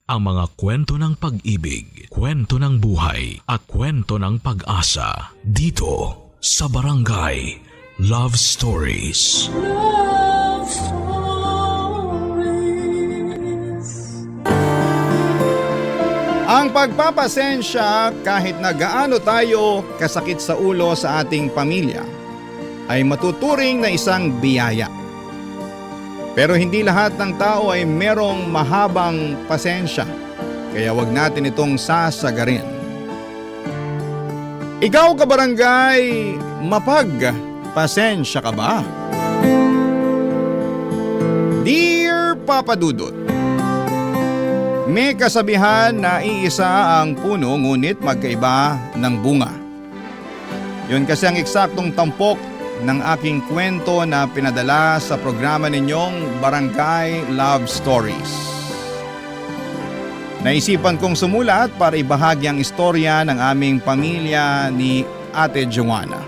Ang mga kwento ng pag-ibig, kwento ng buhay at kwento ng pag-asa dito sa Barangay Love Stories. Love Stories. Ang pagpapasensya kahit na gaano tayo kasakit sa ulo sa ating pamilya ay matuturing na isang biyaya. Pero hindi lahat ng tao ay merong mahabang pasensya, kaya wag natin itong sasagarin. Ikaw kabarangay, mapagpasensya ka ba? Dear Papa Dudut, may kasabihan na iisa ang puno ngunit magkaiba ng bunga. Yun kasi ang eksaktong tampok ng aking kwento na pinadala sa programa ninyong Barangay Love Stories. Naisipan kong sumulat para ibahagi ang istorya ng aming pamilya ni Ate Joanna.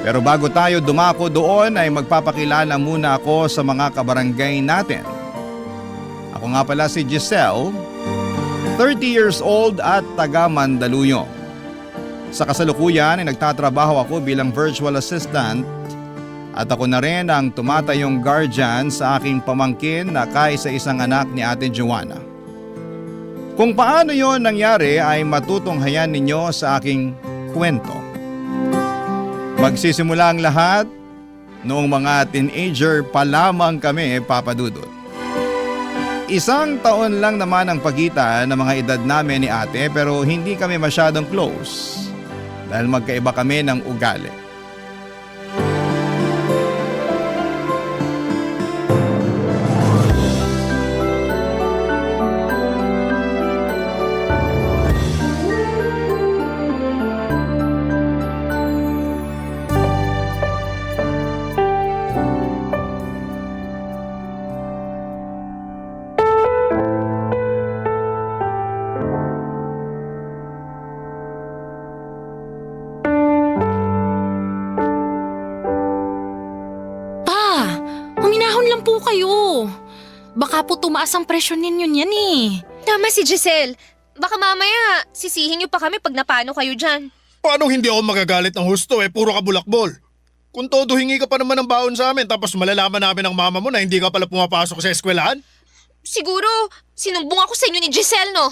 Pero bago tayo dumako doon ay magpapakilala muna ako sa mga kabarangay natin. Ako nga pala si Giselle, 30 years old at taga Mandaluyong. Sa kasalukuyan ay nagtatrabaho ako bilang virtual assistant at ako na rin ang tumatayong guardian sa aking pamangkin na kaisa-isang anak ni Ate Joanna. Kung paano yon nangyari ay matutunghayan ninyo sa aking kwento. Magsisimula ang lahat noong mga teenager pa lamang kami, Papa Dudut. Isang taon lang naman ang pagitan ng mga edad namin ni ate pero hindi kami masyadong close dahil magkaiba kami ng ugali. Baka po tumaas ang presyon ninyo niyan eh. Tama si Giselle. Baka mamaya sisihin niyo pa kami pag napano kayo dyan. Paano hindi ako magagalit ng husto puro ka bulakbol? Kung todo hingi ka pa naman ng baon sa amin tapos malalaman namin ng mama mo na hindi ka pala pumapasok sa eskwelahan? Siguro, sinumbong ako sa inyo ni Giselle, no?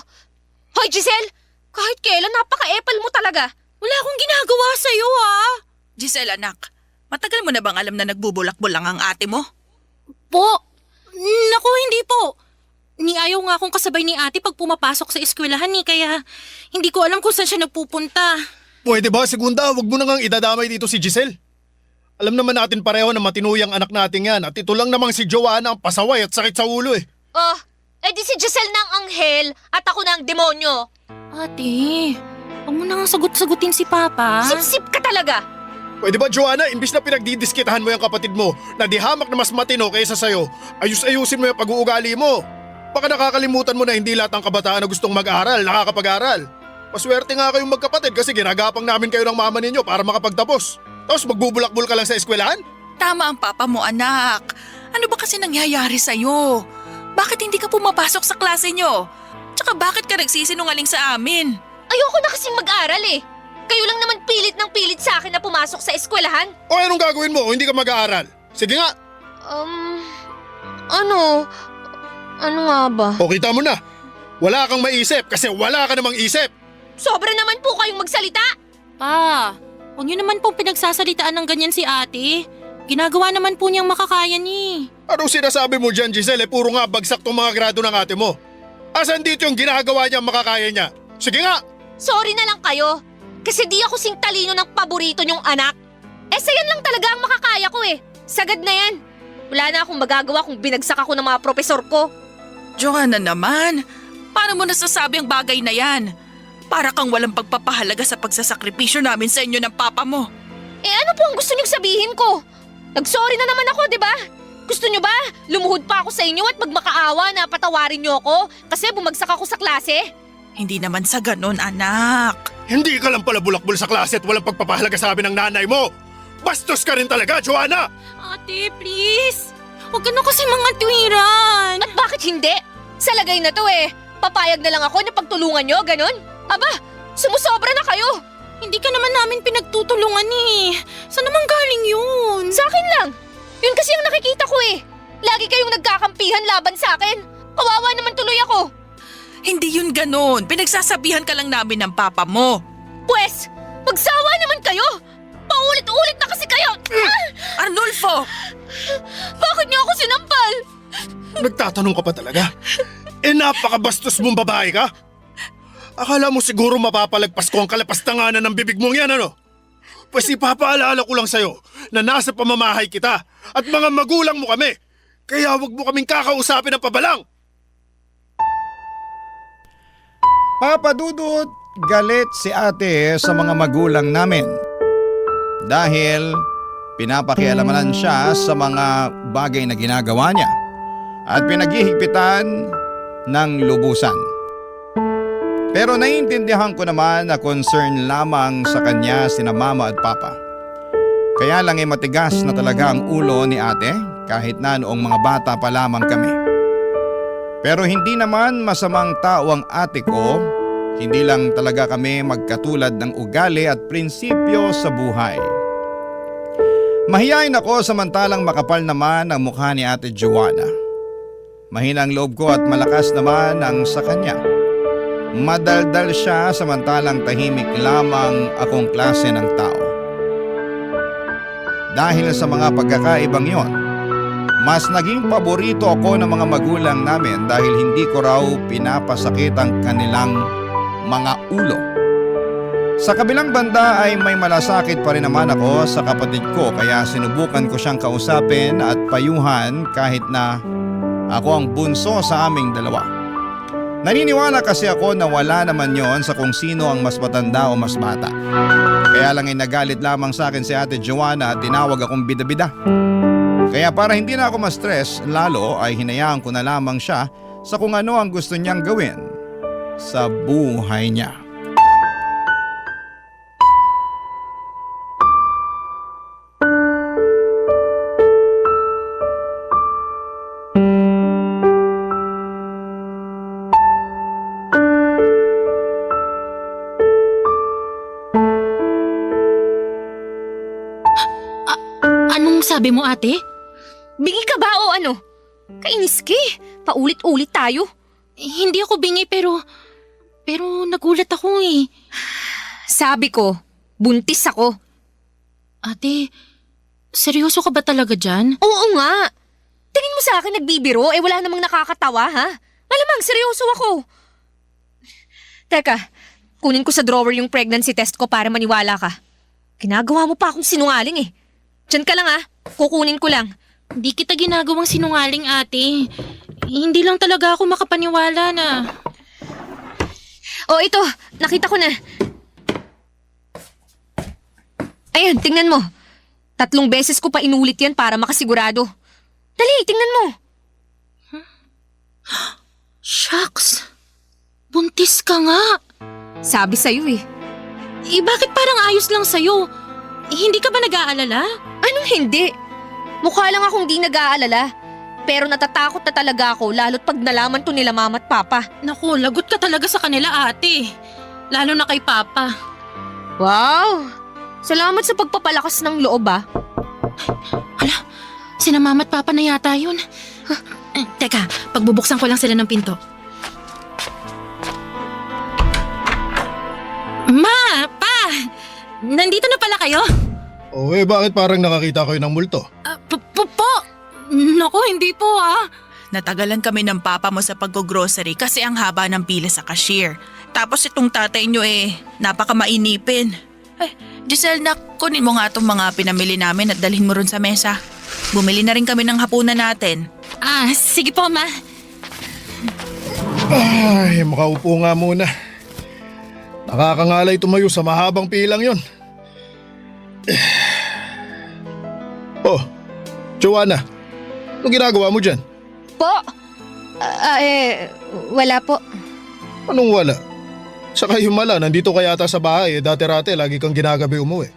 Hoy Giselle, kahit kailan napaka-epal mo talaga. Wala akong ginagawa sa'yo ah. Giselle anak, matagal mo na bang alam na nagbubulakbol lang ang ate mo? Po, naku hindi po. Niayaw nga akong kasabay ni ate pag pumapasok sa eskwelahan kaya hindi ko alam kung saan siya nagpupunta. Pwede ba, Segunda, wag mo na ngang idadamay dito si Giselle? Alam naman natin pareho na matinuyang anak natin yan at ito lang namang si Joanna ang pasaway at sakit sa ulo Oh, edi si Giselle na ang anghel at ako na ang demonyo. Ate, huwag mo na nga sagot-sagutin si Papa. Sip-sip ka talaga. Pwede ba, Joanna, imbis na pinagdidiskitahan mo yung kapatid mo na di hamak na mas matino kaysa sa'yo, ayus-ayusin mo yung pag-uugali mo. Baka nakakalimutan mo na hindi lahat ng kabataan na gustong mag-aral, nakakapag-aral. Maswerte nga kayong magkapatid kasi ginagapang namin kayo ng mama ninyo para makapagtapos. Tapos magbubulakbul ka lang sa eskwelahan? Tama ang papa mo anak. Ano ba kasi nangyayari sa'yo? Bakit hindi ka pumapasok sa klase nyo? Tsaka bakit ka nagsisinungaling sa amin? Ayoko na kasing mag-aral eh. Kayo lang naman pilit ng pilit sa akin na pumasok sa eskwelahan. O anong gagawin mo kung hindi ka mag-aaral? Sige nga. Ano nga ba? O kita mo na. Wala kang maisip kasi wala ka namang isip. Sobra naman po kayong magsalita. Pa, huwag niyo naman pong pinagsasalitaan ng ganyan si ate. Ginagawa naman po niyang makakaya ni. Anong sinasabi mo dyan, Giselle? Puro nga bagsak tong mga grado ng ate mo. Asan dito yung ginagawa niya makakaya niya? Sige nga. Sorry na lang kayo. Kasi di ako sing talino ng paborito niyong anak. Sayan lang talaga ang makakaya ko eh. Sagad na yan. Wala na akong magagawa kung binagsak ako ng mga propesor ko. Joanna naman, paano mo nasasabi ang bagay na yan? Para kang walang pagpapahalaga sa pagsasakripisyo namin sa inyo ng papa mo. Ano po ang gusto niyong sabihin ko? Nag-sorry na naman ako, di ba? Gusto niyo ba? Lumuhod pa ako sa inyo at magmakaawa na patawarin niyo ako kasi bumagsak ako sa klase? Hindi naman sa ganon, anak. Hindi ka lang pala bulakbol sa klase at walang pagpapahalaga sa amin ng nanay mo. Bastos ka rin talaga, Joanna! Ate, please. Huwag ka na kasi mga tuwiran. At bakit hindi? Sa lagay na to papayag na lang ako na pagtulungan nyo, ganon? Aba, sumusobra na kayo! Hindi ka naman namin pinagtutulungan eh. Saan naman galing yun? Sa akin lang! Yun kasi ang nakikita ko Lagi kayong nagkakampihan laban sa akin. Kawawa naman tuloy ako. Hindi yun ganon. Pinagsasabihan ka lang namin ng papa mo. Pwes, magsawa naman kayo! Paulit-ulit na kasi kayo! Arnulfo! Bakit niyo ako sinampal? Nagtatanong ka pa talaga? Napakabastos mong babae ka? Akala mo siguro mapapalagpas ko ang kalapastanganan ng bibig mong yan, ano? Pues ipapaalala ko lang sa'yo na nasa pamamahay kita at mga magulang mo kami. Kaya wag mo kaming kakausapin ng pabalang. Papa Dudut, galit si ate sa mga magulang namin. Dahil pinapakialamanan siya sa mga bagay na ginagawa niya at pinaghihigpitan ng lubusan. Pero naiintindihan ko naman na concern lamang sa kanya sina mama at papa. Kaya lang matigas na talaga ang ulo ni ate kahit na noong mga bata pa lamang kami. Pero hindi naman masamang tao ang ate ko, hindi lang talaga kami magkatulad ng ugali at prinsipyo sa buhay. Mahiyain ako samantalang makapal naman ang mukha ni ate Joanna. Mahina ang loob ko at malakas naman ang sa kanya. Madaldal siya samantalang tahimik lamang akong klase ng tao. Dahil sa mga pagkakaibang yon, mas naging paborito ako ng mga magulang namin dahil hindi ko raw pinapasakit ang kanilang mga ulo. Sa kabilang banda ay may malasakit pa rin naman ako sa kapatid ko kaya sinubukan ko siyang kausapin at payuhan kahit na ako ang bunso sa aming dalawa. Naniniwala kasi ako na wala naman yon sa kung sino ang mas matanda o mas bata. Kaya lang nagalit lamang sa akin si ate Joanna at tinawag akong bida-bida. Kaya para hindi na ako ma-stress lalo ay hinayaan ko na lamang siya sa kung ano ang gusto niyang gawin sa buhay niya. Anong sabi mo, ate? Bingi ka ba o ano? Kainis ka Paulit-ulit tayo. Hindi ako bingi pero nagulat ako eh. Sabi ko, buntis ako. Ate, seryoso ka ba talaga dyan? Oo nga. Tingin mo sa akin nagbibiro wala namang nakakatawa ha? Malamang seryoso ako. Teka, kunin ko sa drawer yung pregnancy test ko para maniwala ka. Ginagawa mo pa akong sinungaling Diyan ka lang kukunin ko lang. Hindi kita ginagawang sinungaling, ate. Hindi lang talaga ako makapaniwala na. Oh, ito. Nakita ko na. Ayan, tingnan mo. 3 beses ko pa inulit yan para makasigurado. Dali, tingnan mo. Shucks. Buntis ka nga. Sabi sa'yo Bakit parang ayos lang sa'yo? Hindi ka ba nag-aalala? Anong hindi? Mukha lang akong di nag-aalala. Pero natatakot na talaga ako lalo't pag nalaman to nila mama at papa. Naku, lagot ka talaga sa kanila, ate. Lalo na kay papa. Wow! Salamat sa pagpapalakas ng loob Hala, sina mama at papa na yata yun. Teka, pagbubuksan ko lang sila ng pinto. Ma! Pa! Nandito na pala kayo? O bakit parang nakakita kayo ng multo? Po! Naku, hindi po Natagalan kami ng papa mo sa pag-grocery kasi ang haba ng pila sa cashier. Tapos itong tatay nyo napakamainipin. Giselle, kunin mo nga itong mga pinamili namin at dalhin mo ron sa mesa. Bumili na rin kami ng hapunan natin. Sige po, ma. Ay, makaupo nga muna. Nakakangalay tumayo sa mahabang pilang yon. Oh, Joanna, anong ginagawa mo dyan? Po? Wala po. Anong wala? Saka himala, nandito ka yata sa bahay dati-rati lagi kang ginagabi umuwi.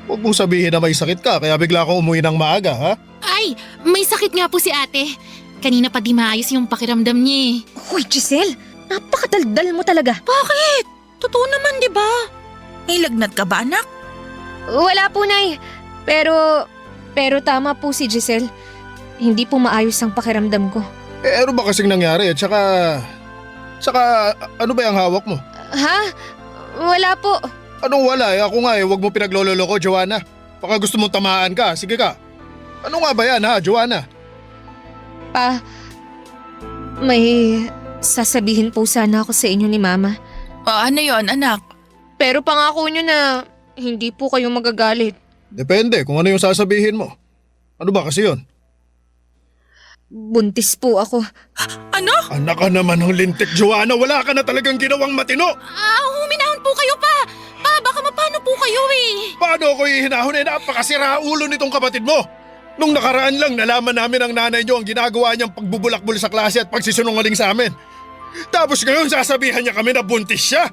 Huwag mong sabihin na may sakit ka kaya bigla kang umuwi ng maaga, ha? Ay, may sakit nga po si ate. Kanina pa di maayos yung pakiramdam niya eh. Hoy, Giselle! Napakadaldal mo talaga. Bakit? Totoo naman, di ba? May lagnat ka ba, anak? Wala po, Nay. Pero tama po si Giselle. Hindi po maayos ang pakiramdam ko. Ano ba kasing nangyari? Tsaka ano ba yung hawak mo? Ha? Wala po. Anong wala? Ako nga huwag mo pinagloloko, Joanna. Baka gusto mong tamaan ka. Sige ka. Ano nga ba yan ha, Joanna? Pa, may sasabihin po sana ako sa inyo ni Mama. Ano yon, anak? Pero pangako nyo na hindi po kayo magagalit. Depende kung ano yung sasabihin mo. Ano ba kasi yun? Buntis po ako. Ano? Anak ka naman ng lintik, Joanna. Wala ka na talagang ginawang matino. Huminahon po kayo pa! Pa, baka mapano po kayo eh. Paano ako ihinahon napakasira ulo nitong kapatid mo? Nung nakaraan lang nalaman namin ang nanay niyo ang ginagawa niyang pagbubulakbul sa klase at pagsisunungaling sa amin. Tapos ngayon sasabihan niya kami na buntis siya.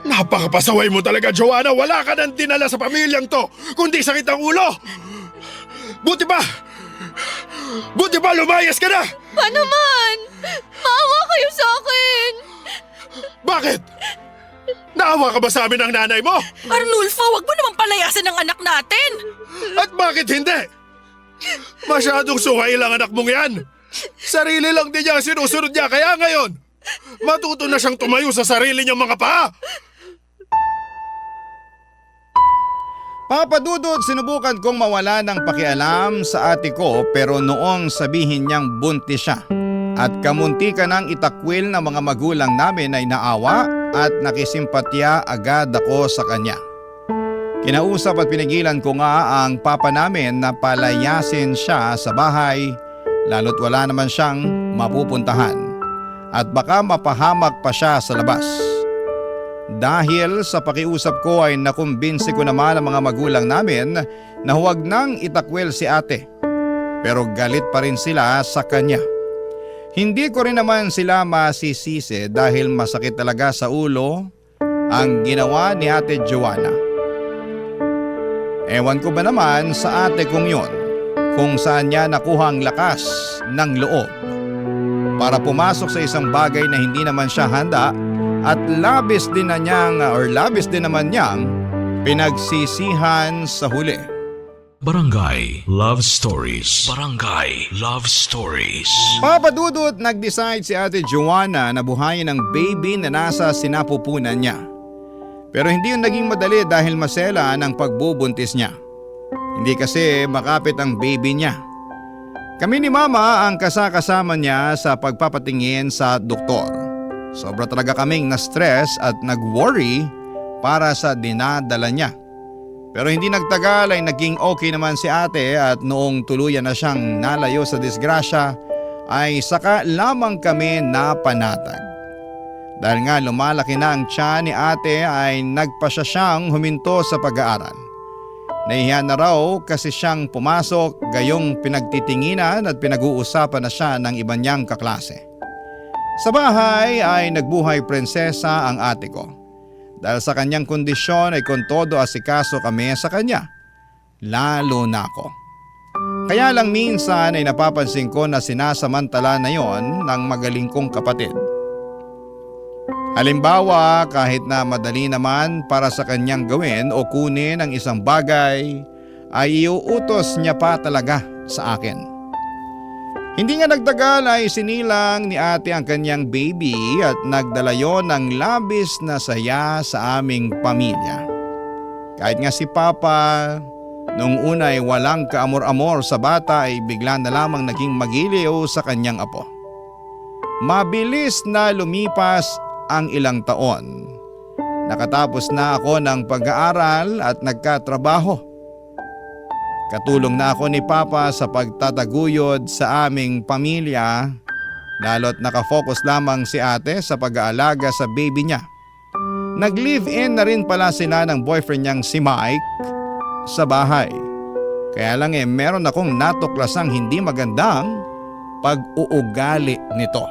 Napakapasaway mo talaga, Joanna. Wala ka nang dinala sa pamilyang to, kundi sakit ang ulo. Buti ba lumayas ka na? Pa naman! Maawa kayo sa akin! Bakit? Naawa ka ba sa amin ng nanay mo? Arnulfo, wag mo naman palayasin ang anak natin! At bakit hindi? Masyadong sungay lang anak mong yan. Sarili lang din niya ang sinusunod niya, kaya ngayon, matuto na siyang tumayo sa sarili niyang mga paa. Papa Dudut, sinubukan kong mawala ng pakialam sa ate ko pero noong sabihin niyang buntis siya at kamunti ka nang itakwil ng mga magulang namin ay naawa at nakisimpatya agad ako sa kanya. Kinausap at pinigilan ko nga ang papa namin na palayasin siya sa bahay lalo't wala naman siyang mapupuntahan at baka mapahamak pa siya sa labas. Dahil sa pakiusap ko ay nakumbinsi ko naman ang mga magulang namin na huwag nang itakwil si ate. Pero galit pa rin sila sa kanya. Hindi ko rin naman sila masisisi dahil masakit talaga sa ulo ang ginawa ni Ate Joanna. Ewan ko ba naman sa ate kong yon kung saan niya nakuha ang lakas ng loob para pumasok sa isang bagay na hindi naman siya handa at labis din naman niyang pinagsisihan sa huli. Barangay Love Stories. Barangay Love Stories. Papa Dudut, nag-decide si Ate Joanna na buhayin ang baby na nasa sinapupunan niya. Pero hindi yun naging madali dahil masela ang pagbubuntis niya. Hindi kasi makapit ang baby niya. Kami ni Mama ang kasama niya sa pagpapatingin sa doktor. Sobra talaga kaming na-stress at nag-worry para sa dinadala niya. Pero hindi nagtagal ay naging okay naman si ate at noong tuluyan na siyang nalayo sa disgrasya ay saka lamang kami napanatag. Dahil nga lumalaki na ang tiyan ni ate ay nagpasya siyang huminto sa pag-aaral. Nahihiya na raw kasi siyang pumasok gayong pinagtitinginan at pinag-uusapan na siya ng iba niyang kaklase. Sa bahay ay nagbuhay prinsesa ang ate ko. Dahil sa kanyang kondisyon ay kung todo asikaso kami sa kanya. Lalo na ako. Kaya lang minsan ay napapansin ko na sinasamantala na yon ng magaling kong kapatid. Halimbawa, kahit na madali naman para sa kanyang gawin o kunin ang isang bagay, ay iuutos niya pa talaga sa akin. Hindi nga nagtagal ay sinilang ni ate ang kanyang baby at nagdala yon ng labis na saya sa aming pamilya. Kahit nga si Papa, noong una ay walang kaamor-amor sa bata ay bigla na lamang naging magiliw sa kanyang apo. Mabilis na lumipas ang ilang taon. Nakatapos na ako ng pag-aaral at nagkatrabaho. Katulong na ako ni Papa sa pagtataguyod sa aming pamilya, lalo't nakafocus lamang si ate sa pag-aalaga sa baby niya. Nag-live-in na rin pala sila ng boyfriend niyang si Mike sa bahay. Kaya lang meron akong natuklasang hindi magandang pag-uugali nito.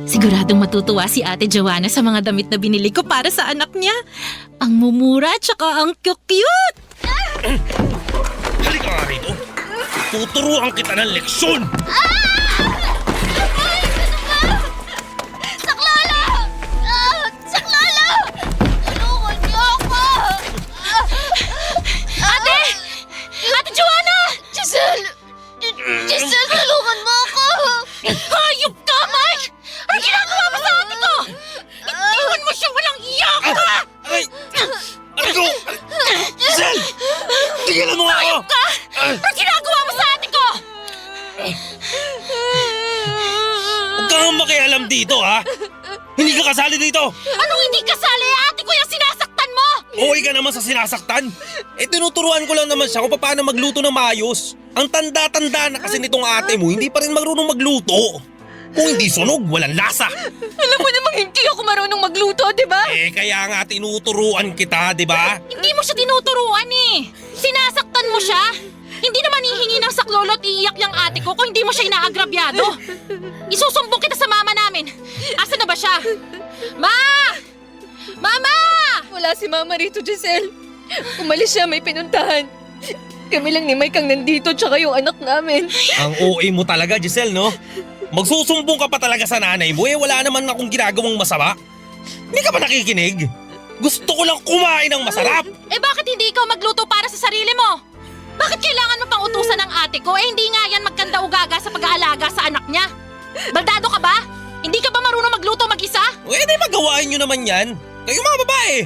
Siguradong matutuwa si Ate Joanna sa mga damit na binili ko para sa anak niya. Ang mumura tsaka ang cute. Halika nga rito. Tuturuan kita ng leksyon. Saklolo! Saklolo! Tulungan niyo ako! Ate! Ate Joanna! Giselle! Giselle, tulungan mo ako! Hayop ka, Mike! Ano ginagawa mo sa ate ko? Itiwan mo siya, walang iyak ka! Aray! Aray ko! Giselle! Tigilan mo nga ako! Ka? Ano ginagawa mo sa ate ko? Huwag kang makialam dito, ha? Hindi ka kasali dito! Anong hindi kasali? Ate ko yung sinasaktan mo! Okay ka naman sa sinasaktan. Tinuturuan ko lang naman siya kung paano magluto ng maayos. Ang tanda-tanda na kasi nitong ate mo, hindi pa rin marunong magluto. Kung hindi sunog, walang lasa. Alam mo namang hindi ako marunong magluto, di ba? Kaya nga tinuturuan kita, di ba? Hindi mo siya tinuturuan eh. Sinasaktan mo siya. Hindi naman hihingi ng saklolo at iiyak yung ate ko kung hindi mo siya inaagrabyado. Isusumbong kita sa mama namin. Asa na ba siya? Ma! Mama! Wala si Mama rito, Giselle. Umalis siya, may pinuntahan. Kami lang ni Mike ang nandito tsaka yung anak namin. Ang OA mo talaga, Giselle, no? Magsusumbong ka pa talaga sa nanay mo, wala naman akong ginagawang masama. Hindi ka ba nakikinig? Gusto ko lang kumain ng masarap. Bakit hindi ikaw magluto para sa sarili mo? Bakit kailangan mo pang utusan ng ate ko? Hindi nga yan magkanda ugaga sa pag-aalaga sa anak niya. Baldado ka ba? Hindi ka ba marunong magluto mag-isa? Magawain nyo naman yan. Kayo mga babae.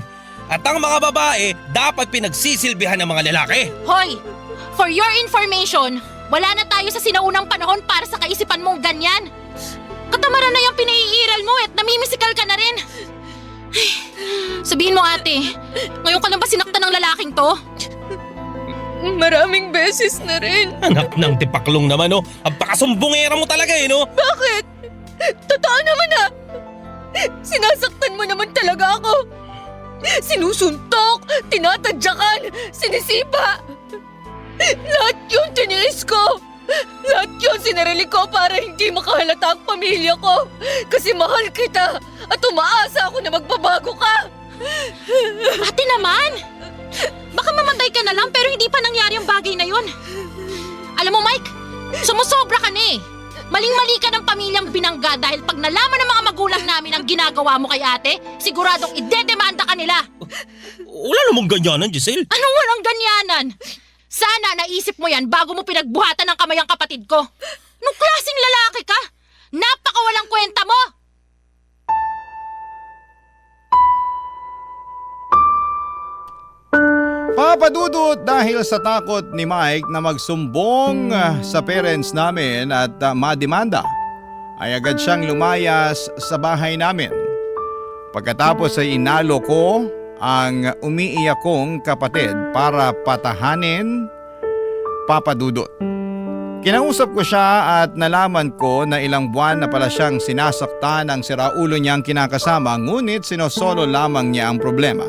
At ang mga babae, dapat pinagsisilbihan ng mga lalaki. Hoy! For your information, wala na tayo sa sinaunang panahon para sa kaisipan mong ganyan. Katamaran na yung pinaiiral mo at namimisikal ka na rin. Ay, sabihin mo ate, ngayon ka lang ba sinaktan ng lalaking to? Maraming beses na rin. Anak ng tipaklong naman, no? Ang pakasumbongera mo talaga, no? Bakit? Totoo naman ha! Sinasaktan mo naman talaga ako! Sinusuntok, tinatadyakan, sinisipa! Lahat yun tiniis ko! Lahat yun sinarili ko para hindi makahalata ang pamilya ko! Kasi mahal kita at umaasa ako na magbabago ka! Ate naman! Baka mamatay ka na lang pero hindi pa nangyari ang bagay na yun. Alam mo Mike, sumusobra ka na eh. Maling-mali ka ng pamilyang binangga dahil pag nalaman ng mga magulang namin ang ginagawa mo kay ate, siguradong idedemanda ka nila. Wala namang ganyanan, Giselle. Anong walang ganyanan? Sana naisip mo yan bago mo pinagbuhatan ng kamay ang kapatid ko. Anong klaseng lalaki ka? Napakawalang kwenta mo! Papadudot dahil sa takot ni Mike na magsumbong sa parents namin at mademanda, ay agad siyang lumayas sa bahay namin. Pagkatapos ay inalo ko ang umiiyak kong kapatid para patahanin Papadudot. Kinausap ko siya at nalaman ko na ilang buwan na pala siyang sinasaktan ng siraulo niyang kinakasama, ngunit sinosolo lamang niya ang problema.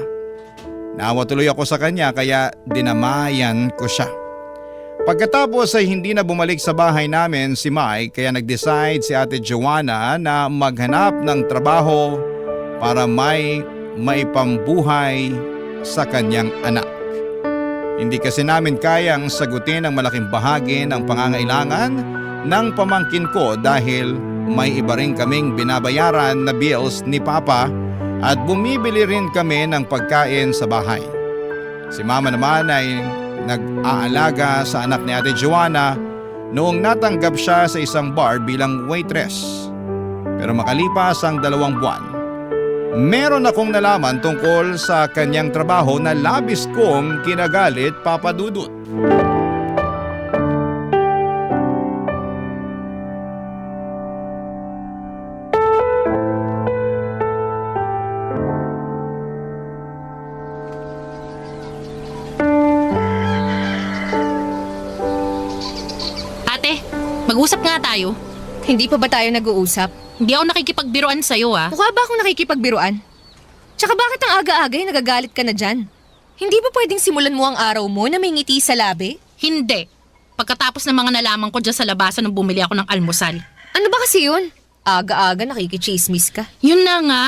Naawa tuloy ako sa kanya kaya dinamayan ko siya. Pagkatapos ay hindi na bumalik sa bahay namin si Mike kaya nag-decide si Ate Joanna na maghanap ng trabaho para may maipambuhay sa kanyang anak. Hindi kasi namin kayang sagutin ang malaking bahagi ng pangangailangan ng pamangkin ko dahil may iba rin kaming binabayaran na bills ni Papa at bumibili rin kami ng pagkain sa bahay. Si Mama naman ay nag-aalaga sa anak ni Ate Joanna noong natanggap siya sa isang bar bilang waitress. Pero makalipas ang 2 buwan, meron akong nalaman tungkol sa kanyang trabaho na labis kong kinagalit, Papadudot. Mag-usap nga tayo. Hindi pa ba tayo nag-uusap? Hindi ako nakikipagbiruan sa'yo Mukha ba akong nakikipagbiruan? Tsaka bakit ang aga-aga ay nagagalit ka na dyan? Hindi ba pwedeng simulan mo ang araw mo na may ngiti sa labi? Hindi. Pagkatapos ng mga nalaman ko dyan sa labasan nung bumili ako ng almusal. Ano ba kasi yun? Aga-aga nakikichismis ka. Yun na nga.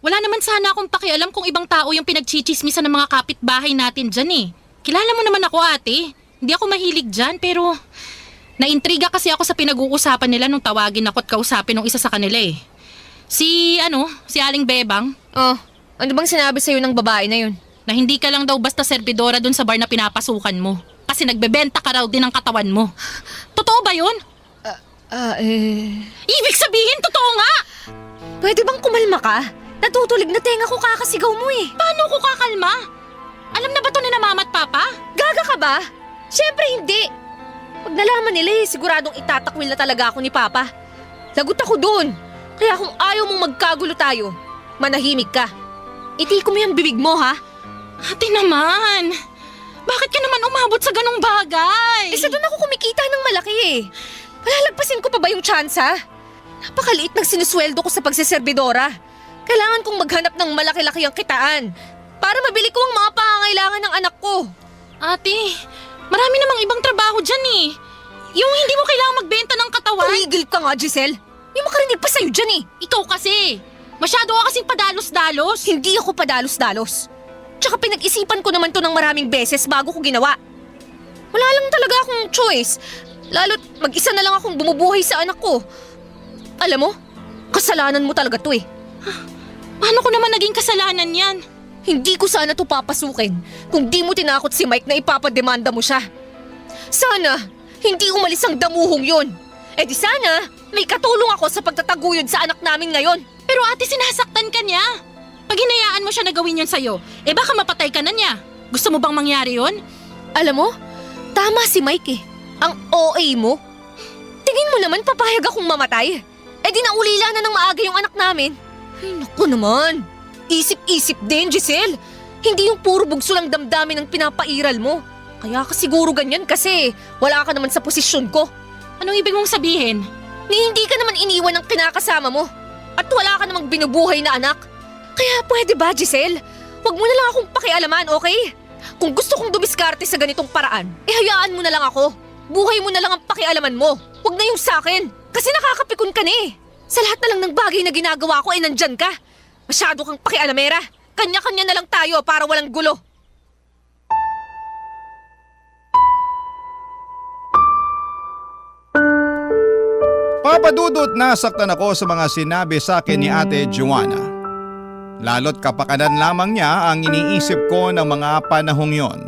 Wala naman sana akong pakialam kung ibang tao yung pinagchichismisan ng mga kapitbahay natin dyan eh. Kilala mo naman ako, ate. Hindi ako mahilig dyan, pero naintriga kasi ako sa pinag-uusapan nila nung tawagin ako at kausapin ng isa sa kanila eh. Si Aling Bebang, Oh, ano bang sinabi sa'yo ng babae na yun? na hindi ka lang daw basta serbidora dun sa bar na pinapasukan mo. Kasi nagbebenta ka raw din ng katawan mo. Totoo ba yun? Ibig sabihin, totoo nga! Pwede bang kumalma ka? Natutulig na tenga ko kakasigaw mo eh. Paano ko kakalma? Alam na ba to ni na mama at papa? Gaga ka ba? Siyempre hindi. Pag nalaman nila siguradong itatakwil na talaga ako ni Papa. Lagot ako doon. Kaya kung ayaw mong magkagulo tayo, manahimik ka. Itiko mo yung bibig mo ha? Ate naman, bakit ka naman umabot sa ganong bagay? Sa doon ako kumikita ng malaki eh. Palalagpasin ko pa ba yung tsansa? Napakaliit ng sinusweldo ko sa pagsiservidora. Kailangan kong maghanap ng malaki-laki ang kitaan para mabili ko ang mga pangangailangan ng anak ko. Ate, marami namang ibang trabaho dyan eh. Yung hindi mo kailangang magbenta ng katawan. Tumigil ka nga, Giselle. May makarinig pa sa'yo dyan eh. Ikaw kasi, masyado ka kasing padalos-dalos. Hindi ako padalos-dalos. Tsaka pinag-isipan ko naman to ng maraming beses bago ko ginawa. Wala lang talaga akong choice. Lalo't mag-isa na lang akong bumubuhay sa anak ko. Alam mo, kasalanan mo talaga to eh. Paano ko naman naging kasalanan yan? Hindi ko sana to papasukin kung di mo tinakot si Mike na ipapademanda mo siya. Sana, hindi umalis ang damuhong yun. Eh di sana, may katulong ako sa pagtataguyod sa anak namin ngayon. Pero ate, sinasaktan ka niya. Pag hinayaan mo siya na gawin yun sa'yo, eh baka mapatay ka na niya. Gusto mo bang mangyari yun? Alam mo, tama si Mike eh. Ang OA mo. Tingin mo naman papayag akong mamatay. Eh di naulila na ng maaga yung anak namin. Ay naku naman. Isip-isip din, Giselle. Hindi yung puro bugso lang damdamin ang pinapairal mo. Kaya ka siguro ganyan kasi wala ka naman sa posisyon ko. Anong ibig mong sabihin? Ni hindi ka naman iniwan ng kinakasama mo. At wala ka namang binubuhay na anak. Kaya pwede ba, Giselle? Huwag mo na lang akong pakialaman, okay? Kung gusto kong dumiskarte sa ganitong paraan, hayaan mo na lang ako. Buhay mo na lang ang pakialaman mo. Huwag na yung sakin. Kasi nakakapikon ka na eh. Sa lahat na lang ng bagay na ginagawa ko ay nandyan ka. Masyado kang pakialamera. Kanya-kanya na lang tayo para walang gulo. Papadudot nasaktan ako sa mga sinabi sa akin ni Ate Joanna. Lalo't kapakanan lamang niya ang iniisip ko ng mga panahong yon.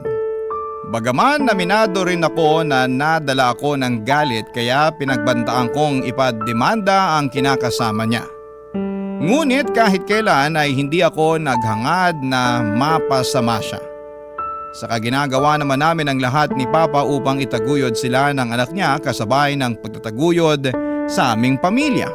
Bagaman naminado rin ako na nadala ako ng galit kaya pinagbantaan kong ipademanda ang kinakasama niya. Ngunit kahit kailan ay hindi ako naghangad na mapasama siya. Saka ginagawa naman namin ang lahat ni Papa upang itaguyod sila ng anak niya kasabay ng pagtataguyod sa aming pamilya.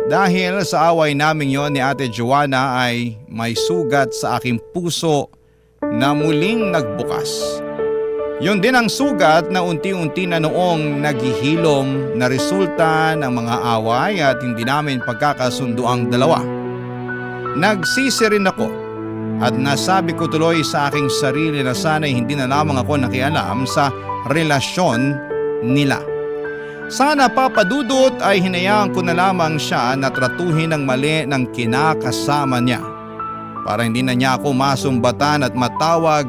Dahil sa away naming yon ni Ate Joanna ay may sugat sa aking puso na muling nagbukas. Yun din ang sugat na unti-unti na noong naghihilom na resulta ng mga away at hindi namin pagkakasundo ang dalawa. Nagsisi rin ako at nasabi ko tuloy sa aking sarili na sana'y hindi na lamang ako nakialam sa relasyon nila. Sana papadudot ay hinayaan ko na lamang siya na tratuhin ng mali ng kinakasama niya para hindi na niya ako masumbatan at matawag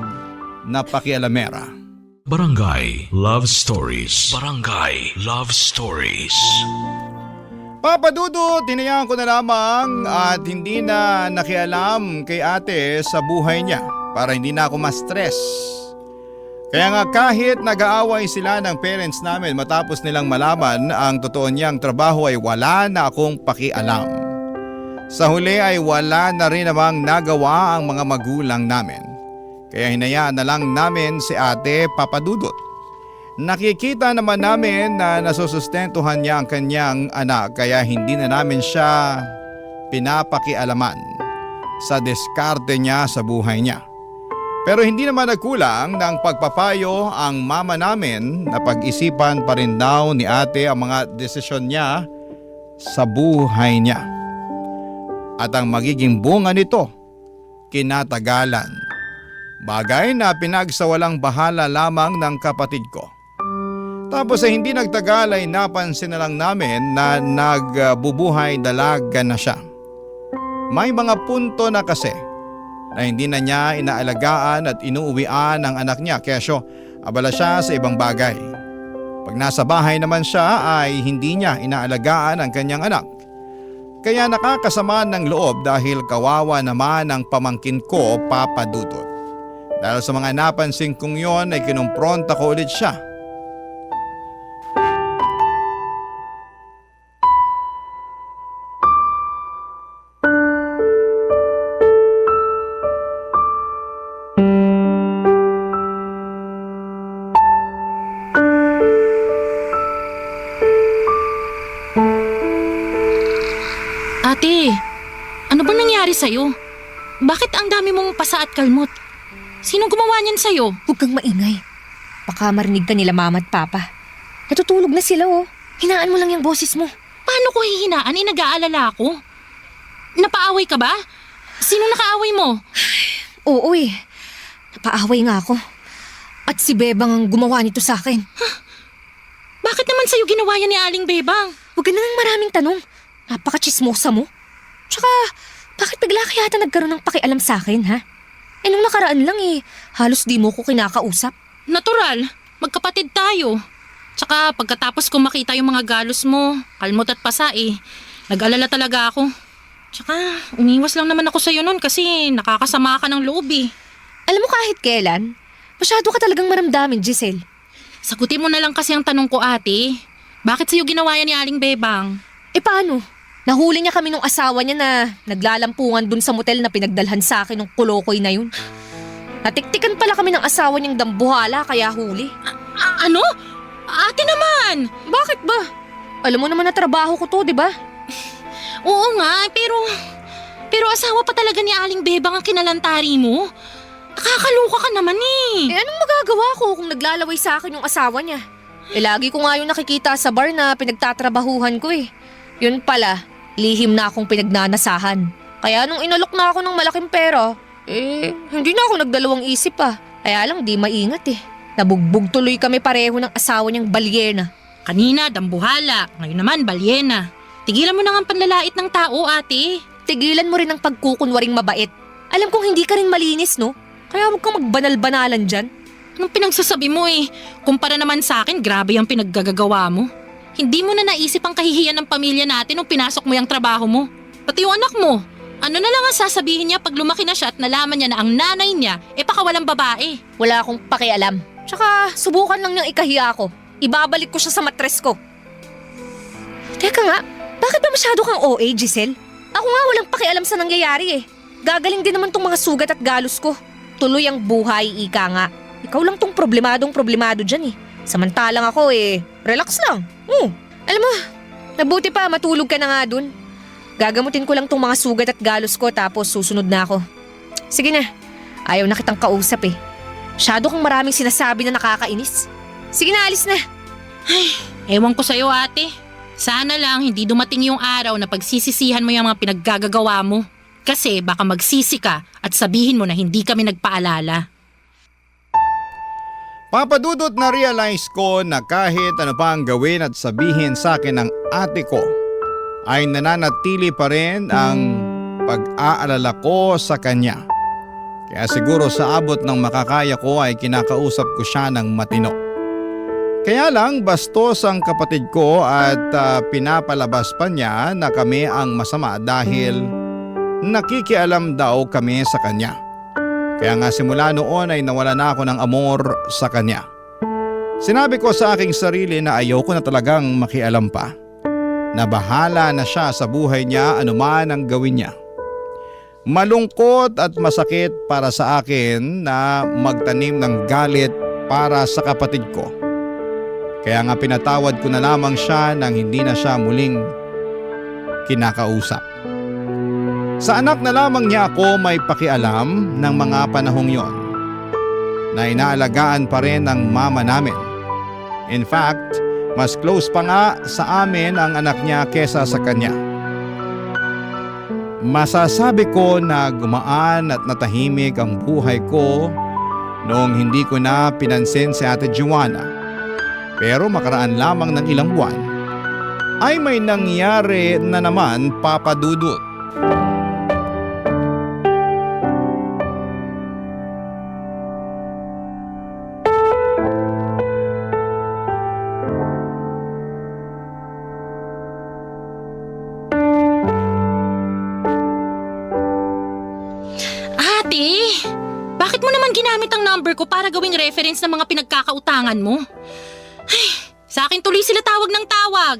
na pakialamera. Barangay Love Stories. Barangay Love Stories. Papadudot, hinayaan ko na lamang at hindi na nakialam kay ate sa buhay niya para hindi na ako ma-stress. Kaya nga kahit nag-aaway sila ng parents namin matapos nilang malaman ang totoo niyang trabaho ay wala na akong pakialam. Sa huli ay wala na rin namang nagawa ang mga magulang namin. Kaya hinayaan na lang namin si ate papadudot. Nakikita naman namin na nasusustentuhan niya ang kanyang anak kaya hindi na namin siya pinapakialaman sa diskarte niya sa buhay niya. Pero hindi naman nagkulang ng pagpapayo ang mama namin na pag-isipan pa rin daw ni ate ang mga desisyon niya sa buhay niya. At ang magiging bunga nito, kinatagalan. Bagay na pinagsawalang bahala lamang ng kapatid ko. Tapos ay hindi nagtagal ay napansin na lang namin na nagbubuhay dalaga na siya. May mga punto na kasi na hindi na niya inaalagaan at inuuwian ang anak niya kesyo abala siya sa ibang bagay. Pag nasa bahay naman siya ay hindi niya inaalagaan ang kanyang anak. Kaya nakakasama ng loob dahil kawawa naman ang pamangkin ko, Papa Dudut. Dahil sa mga napansin kong yon ay kinumpronta ko ulit siya. Ate, ano bang nangyari sa'yo? Bakit ang dami mong pasa at kalmot? Sinong gumawa niyan sa'yo? Huwag kang maingay. Baka marinig ka nila mama at papa. Natutulog na sila oh. Hinaan mo lang yung boses mo. Paano ko hihinaan? Nag-aalala ako. Napaaway ka ba? Sino nakaaway mo? Oo eh. Napaaway nga ako. At si Bebang ang gumawa nito sa akin. Bakit naman sa'yo ginawa yan ni Aling Bebang? Huwag ka na ng maraming tanong. Napaka-chismosa mo. Tsaka, bakit bigla kaya ata nagkaroon ng pakialam sa akin, ha? Eh nung nakaraan lang halos di mo ko kinakausap. Natural, magkapatid tayo. Tsaka pagkatapos ko makita yung mga galos mo, kalmot at pasa nag-alala talaga ako. Tsaka umiwas lang naman ako sa'yo nun kasi nakakasama ka ng loob Alam mo kahit kailan, masyado ka talagang maramdamin, Giselle. Sagutin mo na lang kasi ang tanong ko, ate. Bakit sa'yo ginawa yan ni Aling Bebang? Paano? Nahuli niya kami nung asawa niya na naglalampungan dun sa motel na pinagdalhan sa akin ng kulokoy na yun. Natiktikan pala kami ng asawa niyang dambuhala kaya huli. Ano? Ate naman! Bakit ba? Alam mo naman na trabaho ko to, di ba? Oo nga, pero asawa pa talaga ni Aling Bebang ang kinalantari mo. Nakakaluka ka naman Anong magagawa ko kung naglalaway sa akin yung asawa niya? Lagi ko nga yung nakikita sa bar na pinagtatrabahuhan ko Yun pala, lihim na akong pinagnanasahan. Kaya nung inalok na ako ng malaking pera, hindi na ako nagdalawang isip Kaya lang di maingat Nabugbog tuloy kami pareho ng asawa niyang balyena. Kanina, dambuhala. Ngayon naman, balyena. Tigilan mo na nga ang panlalait ng tao, ate. Tigilan mo rin ang pagkukunwaring mabait. Alam kong hindi ka rin malinis, no? Kaya huwag kang magbanal-banalan dyan. Anong pinagsasabi mo Kumpara naman sa akin, grabe yung pinaggagawa mo. Hindi mo na naisip ang kahihiyan ng pamilya natin nung pinasok mo yung trabaho mo. Pati yung anak mo. Ano na lang ang sasabihin niya pag lumaki na siya at nalaman niya na ang nanay niya pakawalang babae? Wala akong pakialam. Tsaka subukan lang niyang ikahiya ako. Ibabalik ko siya sa matres ko. Teka nga, bakit ba masyado kang OA, Giselle? Ako nga walang pakialam sa nangyayari Gagaling din naman tong mga sugat at galos ko. Tuloy ang buhay, ika nga. Ikaw lang tong problemado dyan Samantalang ako relax lang. Alam mo, nabuti pa matulog ka na nga dun. Gagamutin ko lang tong mga sugat at galos ko tapos susunod na ako. Sige na, ayaw na kitang kausap Masyado kang maraming sinasabi na nakakainis. Sige na, alis na. Ewan ko sa'yo, ate. Sana lang hindi dumating yung araw na pagsisisihan mo yung mga pinaggagawa mo. Kasi baka magsisi ka at sabihin mo na hindi kami nagpaalala. Papa Dudut, na-realize ko na kahit ano pa ang gawin at sabihin sa akin ng ate ko, ay nananatili pa rin ang pag-aalala ko sa kanya. Kaya siguro sa abot ng makakaya ko ay kinakausap ko siya ng matino. Kaya lang bastos ang kapatid ko at pinapalabas pa niya na kami ang masama dahil nakikialam daw kami sa kanya. Kaya nga simula noon ay nawala na ako ng amor sa kanya. Sinabi ko sa aking sarili na ayoko na talagang makialam pa. Na bahala na siya sa buhay niya anuman ang gawin niya. Malungkot at masakit para sa akin na magtanim ng galit para sa kapatid ko. Kaya nga pinatawad ko na lamang siya nang hindi na siya muling kinakausap. Sa anak na lamang niya ako may pakialam ng mga panahong yon na inaalagaan pa rin ng mama namin. In fact, mas close pa nga sa amin ang anak niya kesa sa kanya. Masasabi ko na gumaan at natahimik ang buhay ko noong hindi ko na pinansin si Ate Joanna. Pero makaraan lamang ng ilang buwan ay may nangyari na naman, Papa Dudut. Ate, bakit mo naman ginamit ang number ko para gawing reference ng mga pinagkakautangan mo? Ay, sa akin tuloy sila tawag ng tawag.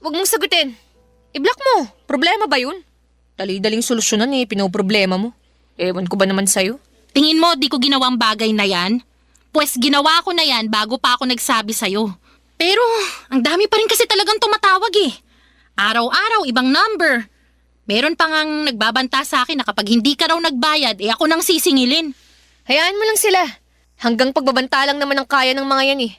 Huwag mong sagutin. I-block mo. Problema ba yun? Dali-daling solusyonan pinoproblema mo. Ewan ko ba naman sa'yo? Tingin mo di ko ginawang bagay na yan? Pues ginawa ko na yan bago pa ako nagsabi sa'yo. Pero ang dami pa rin kasi talagang tumatawag eh. Araw-araw ibang number. Meron pa ngang nagbabanta sa akin na kapag hindi ka raw nagbayad, ako nang sisingilin. Hayaan mo lang sila. Hanggang pagbabanta lang naman ang kaya ng mga yan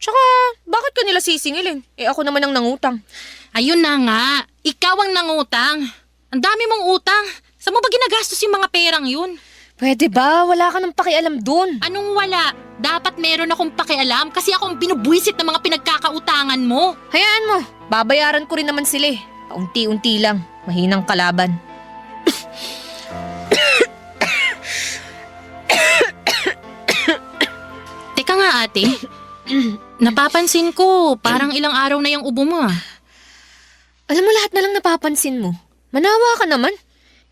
Tsaka, bakit ka nila sisingilin? Ako naman ang nangutang. Ayun na nga, ikaw ang nangutang. Ang dami mong utang. Saan mo ba ginagastos yung mga perang yun? Pwede ba? Wala ka nang pakialam dun. Anong wala? Dapat meron akong pakialam kasi ako ang binubwisit ng mga pinagkakautangan mo. Hayaan mo. Babayaran ko rin naman sila Paunti-unti lang. Mahinang kalaban. Teka nga ate, napapansin ko parang ilang araw na yung ubo mo Alam mo lahat na lang napapansin mo. Manawa ka naman.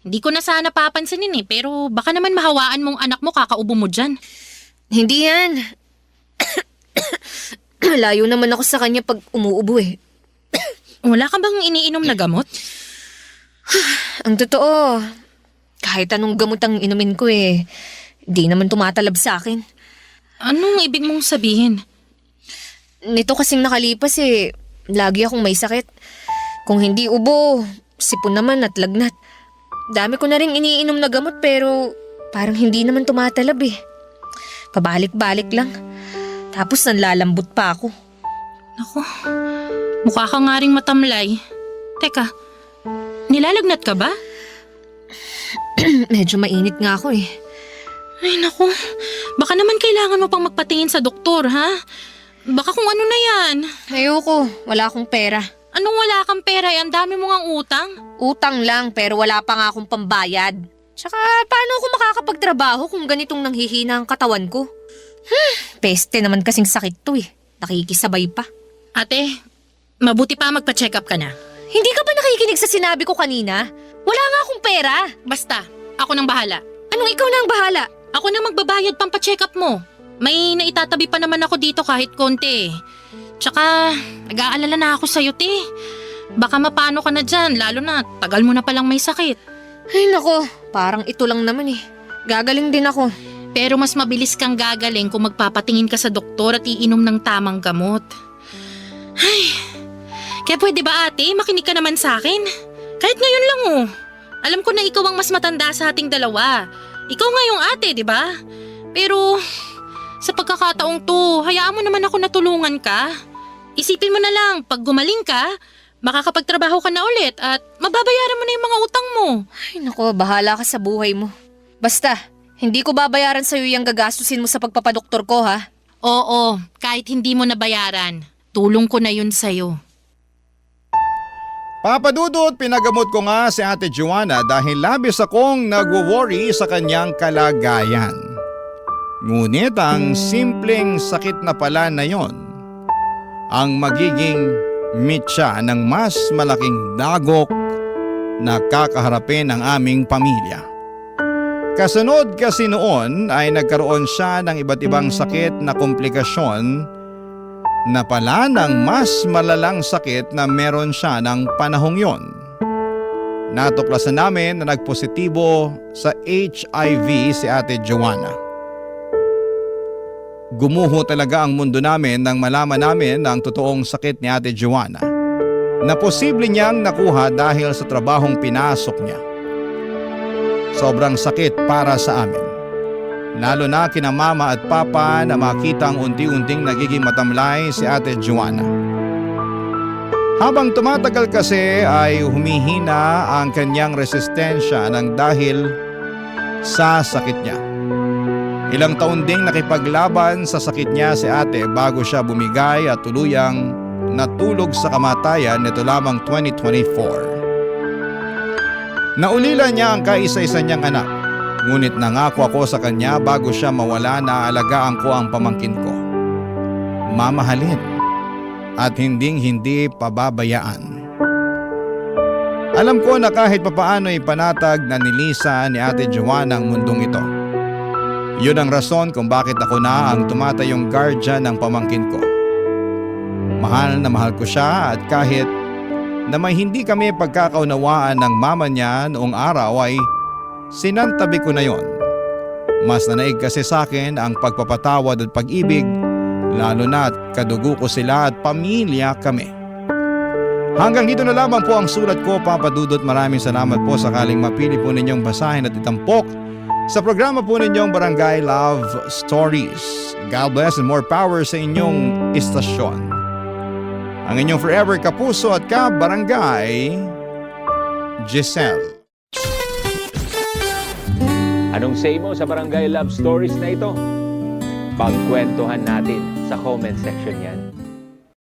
Hindi ko na sana papansinin pero baka naman mahawaan mong anak mo kakaubo mo dyan. Hindi yan. Layo naman ako sa kanya pag umuubo Wala ka bang iniinom na gamot? Ang totoo, kahit anong gamot ang inumin ko di naman tumatalab sa akin. Anong ibig mong sabihin? Nito kasing nakalipas lagi akong may sakit. Kung hindi ubo, sipon naman at lagnat. Dami ko na rin iniinom na gamot pero parang hindi naman tumatalab Pabalik-balik lang. Tapos nanlalambot pa ako. Naku, mukha ka nga ring matamlay. Teka, nilalagnat ka ba? Medyo mainit nga ako Ay naku, baka naman kailangan mo pang magpatingin sa doktor, ha? Baka kung ano na yan. Ayoko, wala akong pera. Anong wala kang pera? Ang dami mo ngang utang. Utang lang pero wala pa nga akong pambayad. Tsaka paano ako makakapagtrabaho kung ganitong nanghihina ang katawan ko? Peste naman kasing sakit to Nakikisabay pa. Ate, mabuti pa magpa-check up ka na. Hindi ka ba nakikinig sa sinabi ko kanina? Wala nga akong pera. Basta, ako nang bahala. Anong ikaw na ang bahala? Ako na magbabayad pang pa-check up mo. May naitatabi pa naman ako dito kahit konti. Tsaka, nag-aalala na ako sa'yo, te. Baka mapano ka na dyan, lalo na tagal mo na palang may sakit. Ay nako, parang ito lang naman Gagaling din ako. Pero mas mabilis kang gagaling kung magpapatingin ka sa doktor at iinom ng tamang gamot. Ay, kaya pwede ba ate, makinig ka naman sa akin? Kahit ngayon lang Alam ko na ikaw ang mas matanda sa ating dalawa. Ikaw nga yung ate, di ba? Pero sa pagkakataong to, hayaan mo naman ako na tulungan ka. Isipin mo na lang, pag gumaling ka, makakapagtrabaho ka na ulit at mababayaran mo na yung mga utang mo. Ay nako, bahala ka sa buhay mo. Basta, hindi ko babayaran sa'yo yung gagastusin mo sa pagpapadoktor ko Oo, kahit hindi mo nabayaran, tulong ko na yun sa'yo. Papa Dudut, pinagamot ko nga si Ate Joanna dahil labis akong nagwo-worry sa kanyang kalagayan. Ngunit ang simpleng sakit na pala na yon ang magiging mitya ng mas malaking dagok na kakaharapin ng aming pamilya. Kasunod kasi noon ay nagkaroon siya ng iba't ibang sakit na komplikasyon na pala ng mas malalang sakit na meron siya ng panahong yon. Natuklasan namin na nagpositibo sa HIV si Ate Joanna. Gumuho talaga ang mundo namin nang malaman namin ang totoong sakit ni Ate Joanna na posible niyang nakuha dahil sa trabahong pinasok niya. Sobrang sakit para sa amin. Lalo na kina mama at papa na makitang unti-unting nagiging matamlay si Ate Joanna. Habang tumatagal kasi ay humihina ang kanyang resistensya ng dahil sa sakit niya. Ilang taon ding nakipaglaban sa sakit niya si ate bago siya bumigay at tuluyang natulog sa kamatayan nito lamang 2024. Naulila niya ang kaisa-isa niyang anak, ngunit nangako ako sa kanya bago siya mawala na alagaan ko ang pamangkin ko. Mamahalin at hindi pababayaan. Alam ko na kahit papaano'y panatag na ni Lisa ni Ate Joanna ang mundong ito. Yun ang rason kung bakit ako na ang tumatayong guardian ng pamangkin ko. Mahal na mahal ko siya at kahit na may hindi kami pagkakaunawaan ng mama niya noong araw ay sinantabi ko na yon. Mas nanaig kasi sa akin ang pagpapatawad at pag-ibig, lalo na at kadugo ko sila at pamilya kami. Hanggang dito na lamang po ang sulat ko, Papa Dudut. Maraming salamat po sakaling mapili po ninyong basahin at itampok sa programa po ninyong Barangay Love Stories. God bless and more power sa inyong istasyon. Ang inyong forever kapuso at ka-barangay, Giselle. Anong say mo sa Barangay Love Stories na ito? Pagkwentuhan natin sa comment section yan.